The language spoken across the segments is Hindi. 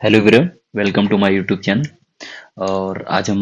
Hello everyone, welcome to my YouTube channel. और आज हम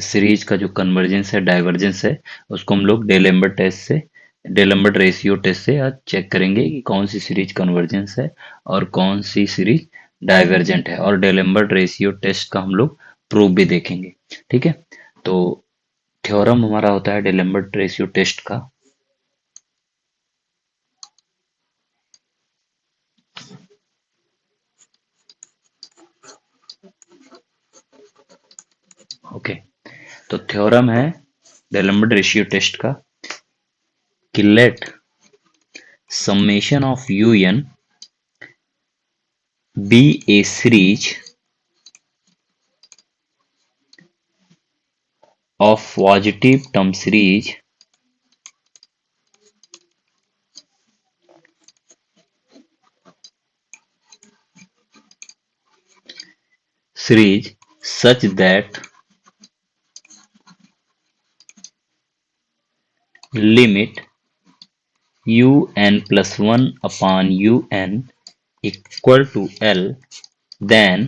सीरीज का जो कन्वर्जेंस है, डाइवर्जेंस है, उसको हम लोग डेलेम्बर्ट रेशियो टेस्ट से आज चेक करेंगे कि कौन सी सीरीज कन्वर्जेंस है और कौन सी सीरीज डाइवर्जेंट है। और डेलेम्बर्ट रेशियो टेस्ट का हम लोग प्रूफ भी देखेंगे। ठीक है, तो थ्योरम हमारा होता है डेलेम्बर्ट रेशियो टेस्ट का। ओके, तो थ्योरम है डेलेम्बर्ट रेशियो टेस्ट का कि late summation of un be a of positive term series such that limit un plus 1 upon un equal to l, then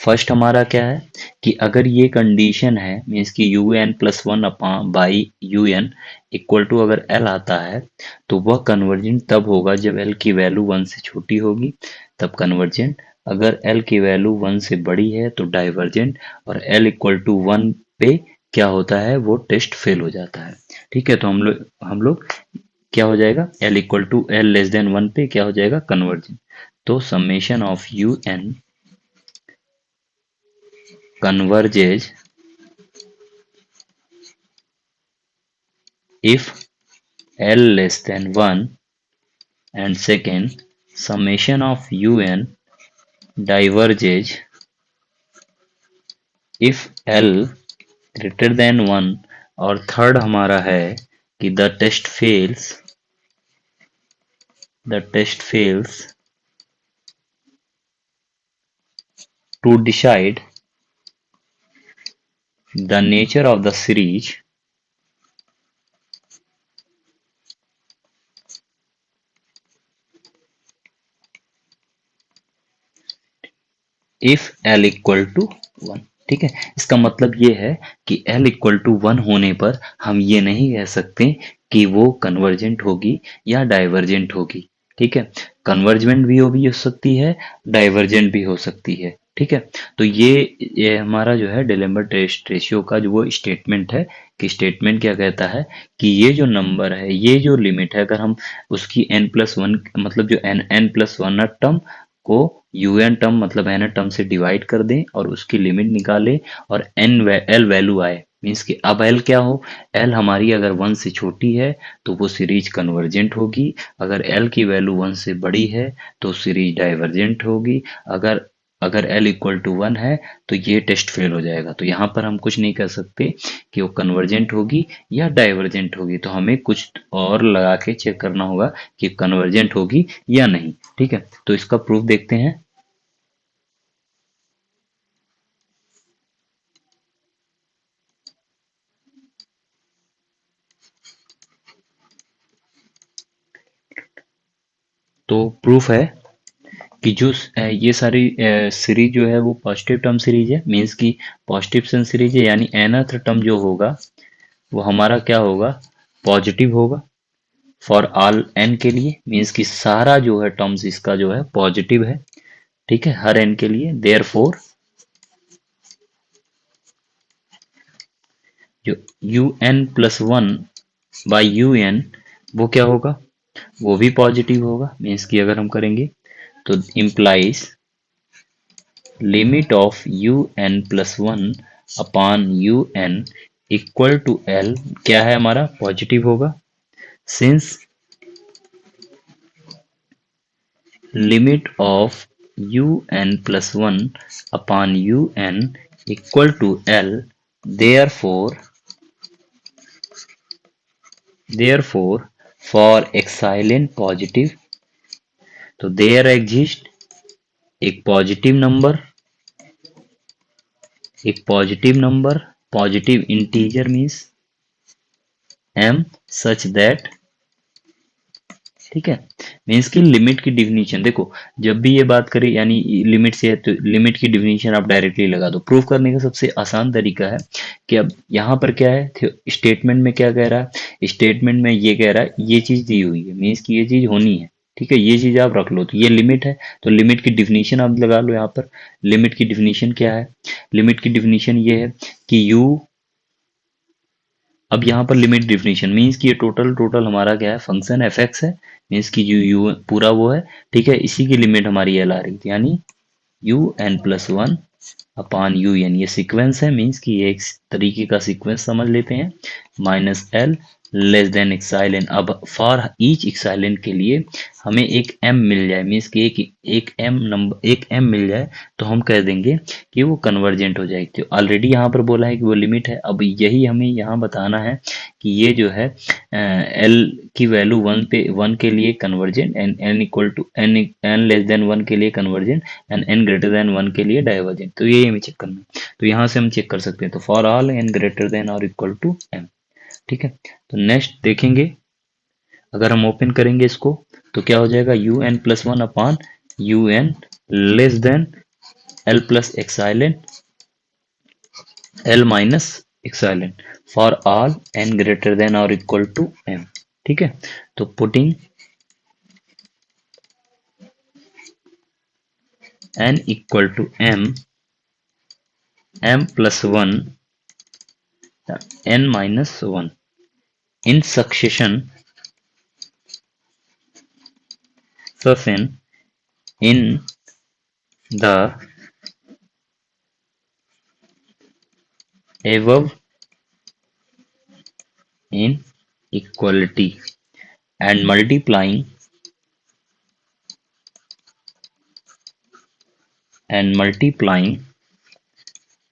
first हमारा क्या है कि अगर ये कंडीशन है, मीन्स कि u N plus one upon by u N equal to अगर एल आता है, तो वह कन्वर्जेंट तब होगा जब एल की वैल्यू वन से छोटी होगी, तब कन्वर्जेंट। अगर एल की वैल्यू वन से बड़ी है तो डाइवर्जेंट। और एल इक्वल टू वन पे क्या होता है, वो टेस्ट फेल हो जाता है। ठीक है, तो हम लोग क्या हो जाएगा, l equal to l less than one पे क्या हो जाएगा, कन्वर्जेंट। तो summation of you n converges if L less than 1, and second summation of un diverges if L greater than 1, और थर्ड हमारा है कि the test fails to decide the nature of the series if L equal to one. ठीक है, इसका मतलब ये है कि L इक्वल टू वन होने पर हम ये नहीं कह सकते कि वो कन्वर्जेंट होगी या डाइवर्जेंट होगी। ठीक है, कन्वर्जमेंट भी हो सकती है, डाइवर्जेंट भी हो सकती है। ठीक है, तो ये हमारा जो है डेलेम्बर्ट रेशियो का जो वो स्टेटमेंट है कि स्टेटमेंट क्या कहता है कि ये जो नंबर है, ये जो लिमिट है, अगर हम उसकी n प्लस वन मतलब जो n प्लस वन टर्म को un टर्म मतलब n टर्म से डिवाइड कर दें और उसकी लिमिट निकालें और एल वैल्यू आए, मीन्स कि अब एल क्या हो, एल हमारी अगर वन से छोटी है तो वो सीरीज कन्वर्जेंट होगी, अगर एल की वैल्यू वन से बड़ी है तो सीरीज डाइवर्जेंट होगी, अगर अगर एल इक्वल टू वन है तो ये टेस्ट फेल हो जाएगा। तो यहाँ पर हम कुछ नहीं कर सकते कि वो कन्वर्जेंट होगी या डाइवर्जेंट होगी, तो हमें कुछ और लगा के चेक करना होगा कि कन्वर्जेंट होगी या नहीं। ठीक है, तो इसका प्रूफ देखते हैं। तो प्रूफ है कि जो ये सारी सीरीज जो है वो पॉजिटिव टर्म सीरीज है, मीन्स की पॉजिटिव सन सीरीज है, यानी nth टर्म जो होगा वो हमारा क्या होगा, पॉजिटिव होगा फॉर ऑल n के लिए, मीन्स कि सारा जो है टर्म्स इसका जो है पॉजिटिव है। ठीक है, हर n के लिए। देयर फोर जो u N plus one by u n वो क्या होगा, वो भी पॉजिटिव होगा, मीन्स कि अगर हम करेंगे तो implies limit of you N plus one upon U N equal to L क्या है, हमारा पॉजिटिव होगा। Since limit of you N plus one upon U N equal to L, therefore for epsilon positive, तो देयर एग्जिस्ट एक positive number positive integer means m such that ठीक है। मीन्स की लिमिट की डिफिनीशन देखो, जब भी ये बात करें यानी लिमिट से है तो लिमिट की डिफिनीशन आप डायरेक्टली लगा दो। प्रूफ करने का सबसे आसान तरीका है कि अब यहाँ पर क्या है, स्टेटमेंट में क्या कह रहा है, स्टेटमेंट में ये कह रहा है ये चीज दी हुई है, मीन्स की ये चीज होनी है। ठीक है, ये चीज आप रख लो, तो ये लिमिट है, तो लिमिट की डिफिनीशन आप लगा लो यहाँ पर। लिमिट की डिफिनीशन क्या है, लिमिट की डिफिनीशन ये है कि यू, अब यहाँ पर लिमिट डिफिनीशन मीन्स कि ये टोटल टोटल हमारा क्या है, फंक्शन एफ एक्स है, मीन्स कि जो यू पूरा वो है। ठीक है, इसी की लिमिट हमारी एल आ रही थी, यानी u N plus one upon you n, ये सीक्वेंस है, मीन्स कि ये एक तरीके का सीक्वेंस समझ लेते हैं। Minus l less than epsilon, अब फॉर ईच एक्साइलेन के लिए हमें एक एम मिल जाए, मीन्स कि एक एम नंबर, एक एम मिल जाए, तो हम कह देंगे कि वो कन्वर्जेंट हो जाएगी। तो ऑलरेडी यहाँ पर बोला है कि वो लिमिट है, अब यही हमें यहाँ बताना है कि ये जो है एल की वैल्यू वन के लिए convergent, n n equal to n, n less than one के लिए convergent, and n greater than one के लिए डाइवर्जेंट। तो ये हमें चेक करना है, तो यहाँ से हम चेक कर सकते हैं। तो for all N greater than और इक्वल टू एम। ठीक है, तो नेक्स्ट देखेंगे, अगर हम ओपन करेंगे इसको तो क्या हो जाएगा, U N plus one upon you N less than L plus epsilon, L minus epsilon for all N greater than और इक्वल टू एम। ठीक है, तो putting N equal to M, M plus one, N minus one in succession in the above inequality and multiplying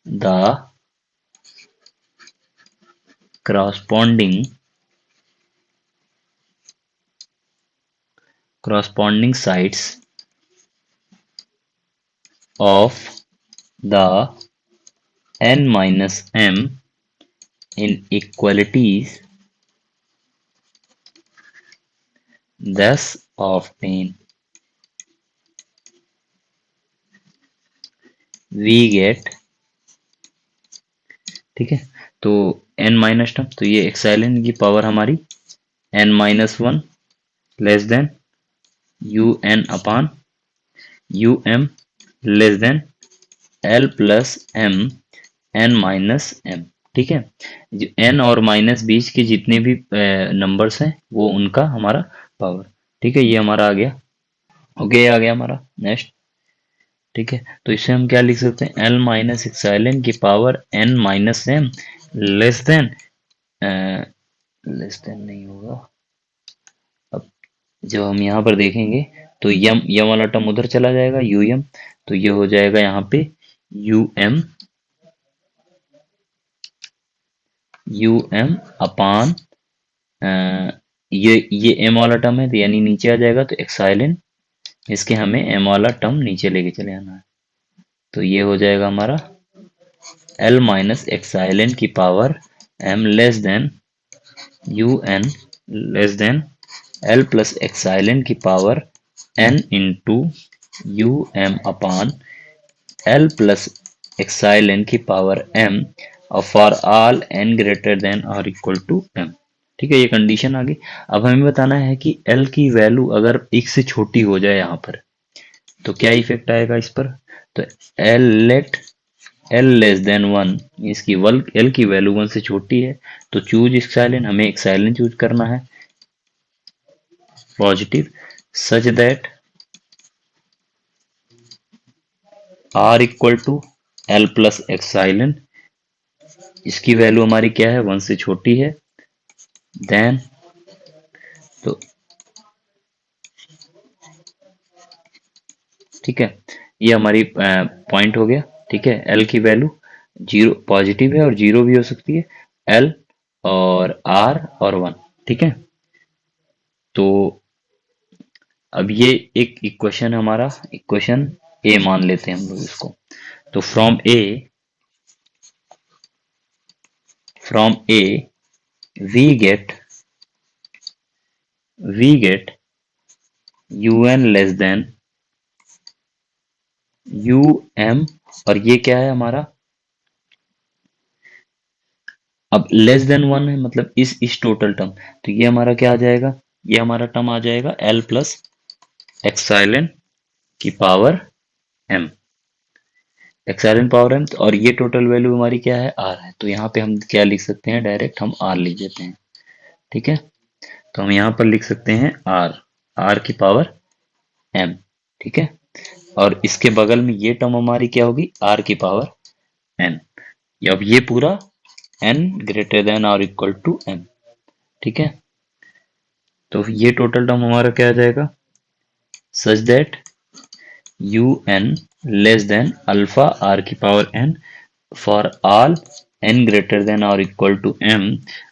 the corresponding sides of the n minus m inequalities, thus obtain we get। ठीक है, तो n माइनस टर्म, तो ये एक्साइलेन की पावर हमारी n minus one less than you n upon u m less than L plus m n minus m. ठीक है, जो एन और माइनस बीच के जितने भी नंबर्स हैं वो उनका हमारा पावर। ठीक है, ये हमारा आ गया। ओके, ये आ गया हमारा। नेक्स्ट, ठीक है, तो इसे हम क्या लिख सकते हैं, एल माइनस एक्साइलेन की power N minus M less than, less than नहीं होगा, अब जब हम यहाँ पर देखेंगे तो यम यम वाला टर्म उधर चला जाएगा, यू एम, तो ये हो जाएगा यहाँ पे यू एम अपान, ये एम वाला टर्म है तो यानी नीचे आ जाएगा, तो एक्साइलेन, इसके हमें एम वाला टर्म नीचे लेके चले आना है, तो ये हो जाएगा हमारा एल माइनस एक्साइलेन की power M less than you N less than L plus epsilon की power N into U M upon L plus epsilon की पावर एम और for all N greater than और इक्वल टू एम। ठीक है, ये कंडीशन आ गई। अब हमें बताना है कि एल की वैल्यू अगर एक से छोटी हो जाए यहाँ पर तो क्या इफेक्ट आएगा इस पर, तो L let L less than one, इसकी एल की वैल्यू वन से छोटी है, तो चूज एक्साइलेन, हमें एक्साइलेन चूज करना है positive, such that R equal to L plus epsilon, इसकी वैल्यू हमारी क्या है, वन से छोटी है, देन तो ठीक है, ये हमारी पॉइंट हो गया। ठीक है, एल की वैल्यू जीरो पॉजिटिव है और जीरो भी हो सकती है, एल और आर और वन। ठीक है, तो अब ये एक इक्वेशन हमारा, इक्वेशन ए मान लेते हैं हम लोग इसको, तो from A we get un less than um, और ये क्या है हमारा, अब लेस देन वन है मतलब इस टोटल टर्म, तो ये हमारा क्या आ जाएगा, ये हमारा टर्म आ जाएगा एल प्लस एक्साइलन की पावर एम, एक्साइलन पावर एम, और ये टोटल वैल्यू हमारी क्या है, आर है। तो यहाँ पे हम क्या लिख सकते हैं, डायरेक्ट हम आर लिख देते हैं। ठीक है, तो हम यहाँ पर लिख सकते हैं आर, आर की पावर एम। ठीक है, और इसके बगल में ये टर्म हमारी क्या होगी, आर की पावर एन। अब ये पूरा एन ग्रेटर देन और इक्वल टू एम। ठीक है, तो ये टोटल टर्म हमारा क्या आ जाएगा, such that U N less than alpha R की power N for all N greater than और इक्वल टू एम।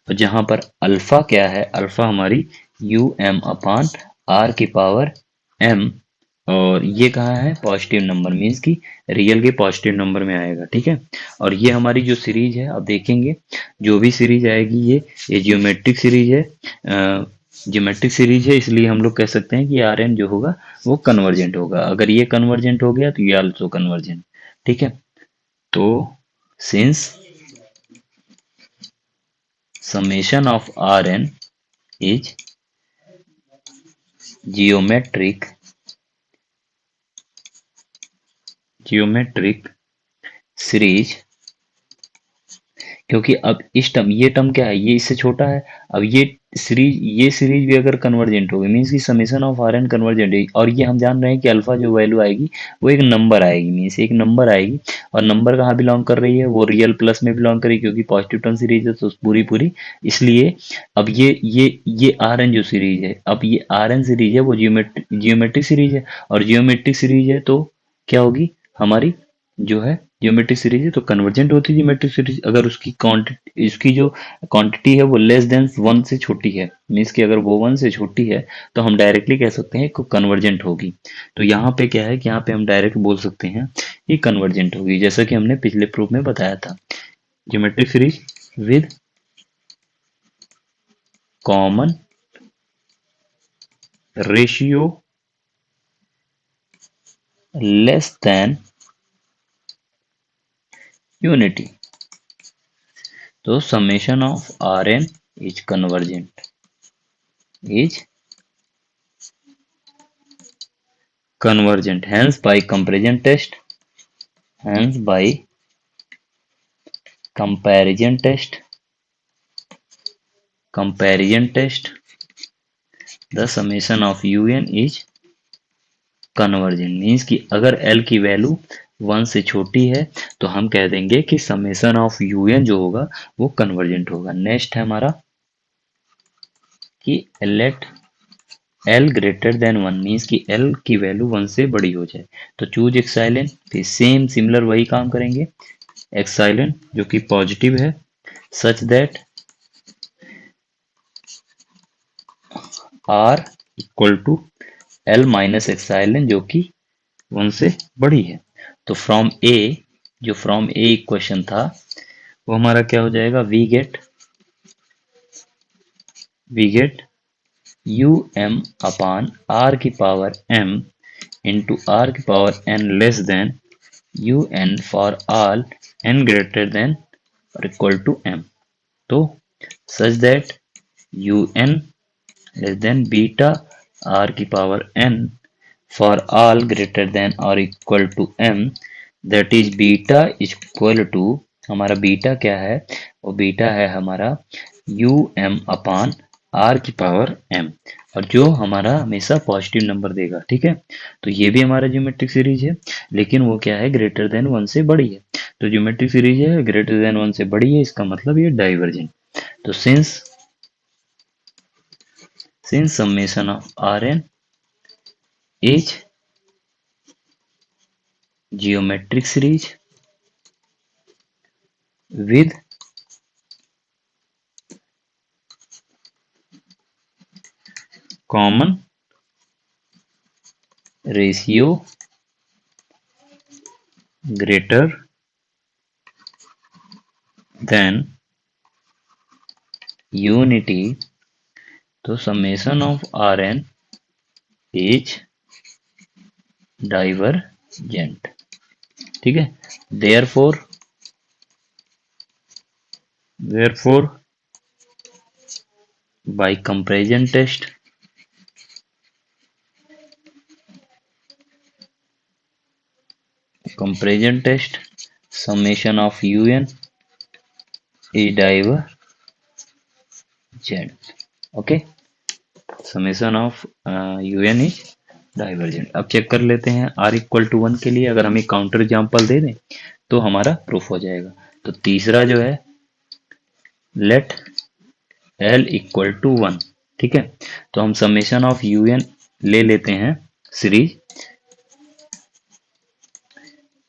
और जहां पर अल्फा क्या है, अल्फा हमारी यू एम अपान आर की पावर एम, और ये कहाँ है, पॉजिटिव नंबर, मीन्स कि रियल के पॉजिटिव नंबर में आएगा। ठीक है, और ये हमारी जो सीरीज है, अब देखेंगे जो भी सीरीज आएगी ये जियोमेट्रिक सीरीज है, ज्योमेट्रिक सीरीज है, इसलिए हम लोग कह सकते हैं कि आर एन जो होगा वो कन्वर्जेंट होगा। अगर ये कन्वर्जेंट हो गया तो ये आल्सो कन्वर्जेंट। ठीक है, तो since summation of Rn is geometric series, क्योंकि अब इस टर्म, ये टर्म क्या है, ये इससे छोटा है। अब ये सीरीज भी अगर कन्वर्जेंट होगी, मीन्स की summation of R N convergent है, और ये हम जान रहे हैं कि अल्फा जो वैल्यू आएगी वो एक नंबर आएगी, मीन्स एक नंबर आएगी। और नंबर कहाँ बिलोंग कर रही है, वो रियल प्लस में बिलोंग करेगी, क्योंकि पॉजिटिव टर्म सीरीज है तो पूरी पूरी, इसलिए अब ये आर एन जो सीरीज है, अब ये आर एन सीरीज है वो जियोमेट्रिक सीरीज है, और जियोमेट्रिक सीरीज है तो क्या होगी हमारी, जो है ज्योमेट्रिक सीरीज है तो कन्वर्जेंट होती है ज्योमेट्रिक सीरीज, अगर उसकी क्वांटिटी, इसकी जो क्वांटिटी है वो लेस देन वन से छोटी है, मीन्स कि अगर वो वन से छोटी है तो हम डायरेक्टली कह सकते हैं कि कन्वर्जेंट होगी। तो यहाँ पे क्या है कि यहाँ पे हम डायरेक्ट बोल सकते हैं कि कन्वर्जेंट होगी, जैसा कि हमने पिछले प्रूफ में बताया था। Geometric series with common ratio less than unity, तो summation of R N is convergent, is convergent, hence by comparison test, hence by comparison test, the summation of un is convergent, means कि अगर l की वैल्यू वन से छोटी है तो हम कह देंगे कि समेशन ऑफ un जो होगा वो कन्वर्जेंट होगा। नेक्स्ट है हमारा कि let L greater than one, means कि L की वैल्यू वन से बड़ी हो जाए, तो चूज एक्साइलेंट, फिर सेम सिमिलर वही काम करेंगे, एक्साइलेंट जो कि पॉजिटिव है, such that R equal to L minus epsilon जो कि वन से बड़ी है। तो फ्रॉम ए इक्वेशन था वो हमारा क्या हो जाएगा, we get U M upon R की पावर एम इंटू आर की power N less than you N for all N greater than और इक्वल टू एम। तो such that U N less than beta R की power N for all greater than और equal to M, that is beta is equal to, हमारा बीटा क्या है, वो बीटा है हमारा यू एम अपान आर की पावर एम, और जो हमारा हमेशा पॉजिटिव नंबर देगा। ठीक है, तो ये भी हमारा ज्योमेट्रिक सीरीज है, लेकिन वो क्या है, ग्रेटर देन वन से बड़ी है। तो ज्योमेट्रिक सीरीज है ग्रेटर देन वन से बड़ी है, इसका मतलब ये डाइवर्जेंट। तो since summation of Rn is geometric series with common ratio greater than unity, तो summation of Rn is divergent. ठीक है, therefore therefore by comparison test summation of un is divergent। Okay, summation of un is divergent. अब चेक कर लेते हैं r इक्वल टू 1 के लिए अगर हम एक काउंटर एग्जांपल दे दें तो हमारा प्रूफ हो जाएगा। तो तीसरा जो है, लेट l इक्वल टू 1। ठीक है, तो हम समेशन ऑफ un ले लेते हैं series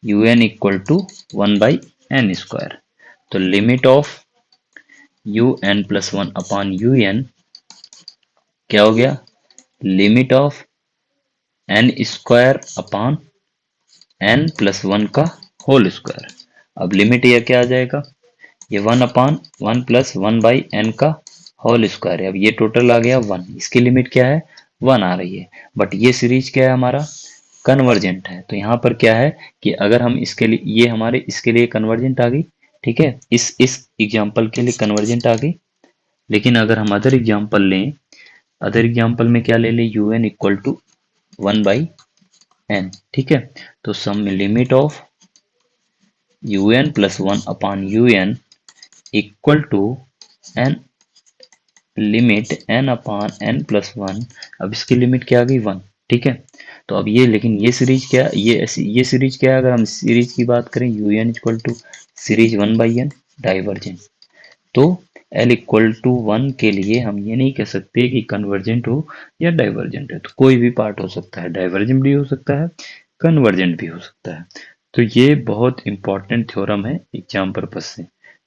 un equal to 1 by N square. तो limit of un plus 1 upon un क्या हो गया, limit of N square upon N plus 1 का होल स्क्वायर। अब लिमिट यह क्या आ जाएगा, ये 1 अपॉन 1 प्लस 1 बाई एन का होल स्क्वायर है। अब ये टोटल आ गया 1, इसकी लिमिट क्या है 1 आ रही है। बट ये सीरीज क्या है हमारा, कन्वर्जेंट है। तो यहाँ पर क्या है कि अगर हम इसके लिए, ये हमारे इसके लिए कन्वर्जेंट आ गई। ठीक है, इस एग्जाम्पल के लिए कन्वर्जेंट आ गई। लेकिन अगर हम अदर एग्जाम्पल लें, अदर एग्जाम्पल में क्या ले लें, U N equal to 1 by N. ठीक है, तो sum limit of you N plus 1 upon U N equal to N, limit N upon N plus 1। अब इसकी लिमिट क्या आ गई 1। ठीक है, तो अब ये, लेकिन ये सीरीज क्या, ये सीरीज क्या है, अगर हम सीरीज की बात करें U N equal to series 1 by N divergent. तो L इक्वल टू 1 के लिए हम ये नहीं कह सकते कि कन्वर्जेंट हो या डाइवर्जेंट है। तो कोई भी पार्ट हो सकता है, डाइवर्जेंट भी हो सकता है, कन्वर्जेंट भी हो सकता है। तो ये बहुत इंपॉर्टेंट थ्योरम है एग्जाम पर्पज से।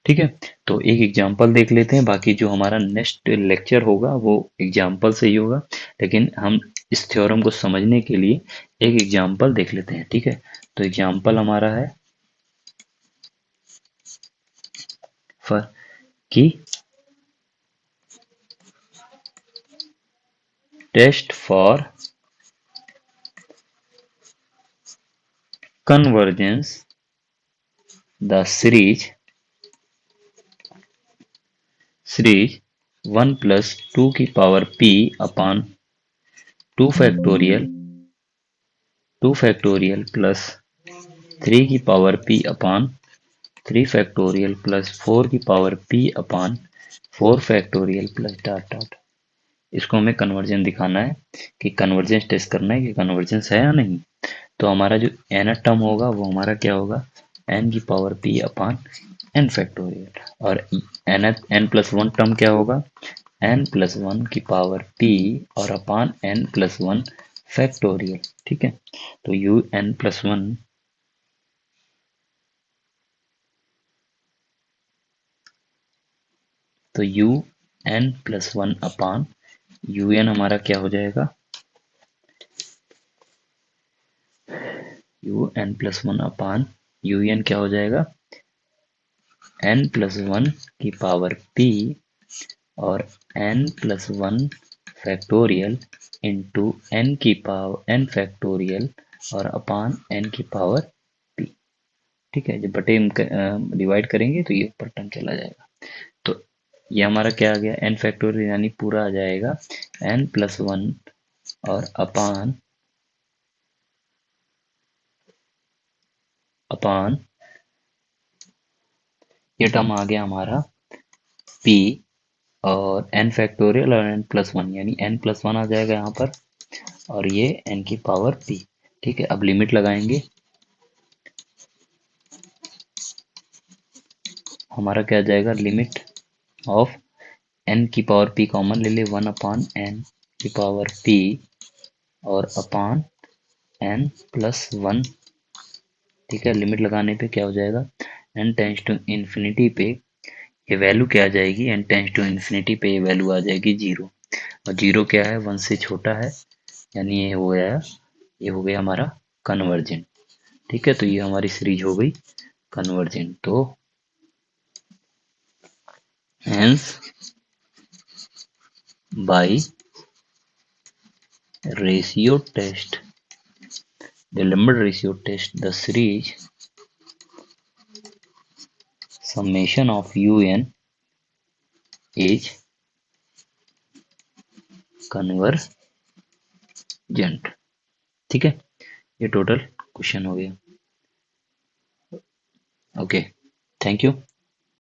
ठीक है, तो एक एग्जाम्पल देख लेते हैं, बाकी जो हमारा नेक्स्ट लेक्चर होगा वो एग्जाम्पल से ही होगा। लेकिन हम इस थ्योरम को समझने के लिए एक एग्जाम्पल देख लेते हैं। ठीक है, तो एग्जाम्पल हमारा है फॉर की test for convergence the series 1 plus 2 की power p upon 2 factorial plus 3 की power p upon 3 factorial plus 4 की power p upon 4 factorial plus dot dot. इसको हमें कन्वर्जन दिखाना है कि कन्वर्जेंस टेस्ट करना है कि कन्वर्जेंस है या नहीं। तो हमारा जो n टर्म होगा वो हमारा क्या होगा, n की power p upon n factorial, और n प्लस 1 टर्म क्या होगा, n प्लस 1 की पावर p और अपॉन n प्लस 1 फैक्टोरियल। ठीक है, तो u n प्लस 1 तो u n plus 1 upon u n हमारा क्या हो जाएगा, u n plus 1 upon u n क्या हो जाएगा, n प्लस 1 की पावर p और n plus 1 factorial into n की पावर n फैक्टोरियल और अपान n की पावर p। ठीक है, जब बटे डिवाइड करेंगे तो ये ऊपर टर्म चला जाएगा। तो ये हमारा क्या आ गया, n फैक्टोरियल यानी पूरा आ जाएगा n प्लस 1 और अपान अपान ये टर्म आ गया हमारा p और n फैक्टोरियल और n प्लस 1 यानी n प्लस 1 आ जाएगा यहाँ पर, और ये n की पावर p। ठीक है, अब लिमिट लगाएंगे, हमारा क्या आ जाएगा, लिमिट ऑफ n की पावर p कॉमन ले ले, 1 अपान n की पावर p और अपान n प्लस 1। ठीक है, लिमिट लगाने पे क्या हो जाएगा, n टेंस टू इन्फिनिटी पे ये वैल्यू क्या आ जाएगी, n टेंस टू इन्फिनिटी पे ये वैल्यू आ जाएगी 0। और 0 क्या है, 1 से छोटा है, यानी ये हो गया हमारा कन्वर्जेंट। ठीक है, तो ये हमारी सीरीज हो गई कन्वर्जेंट। तो hence by ratio test, the Lambert ratio test, the series summation of un is convergent. ठीक है, ये टोटल क्वेश्चन हो गया. Okay, thank you.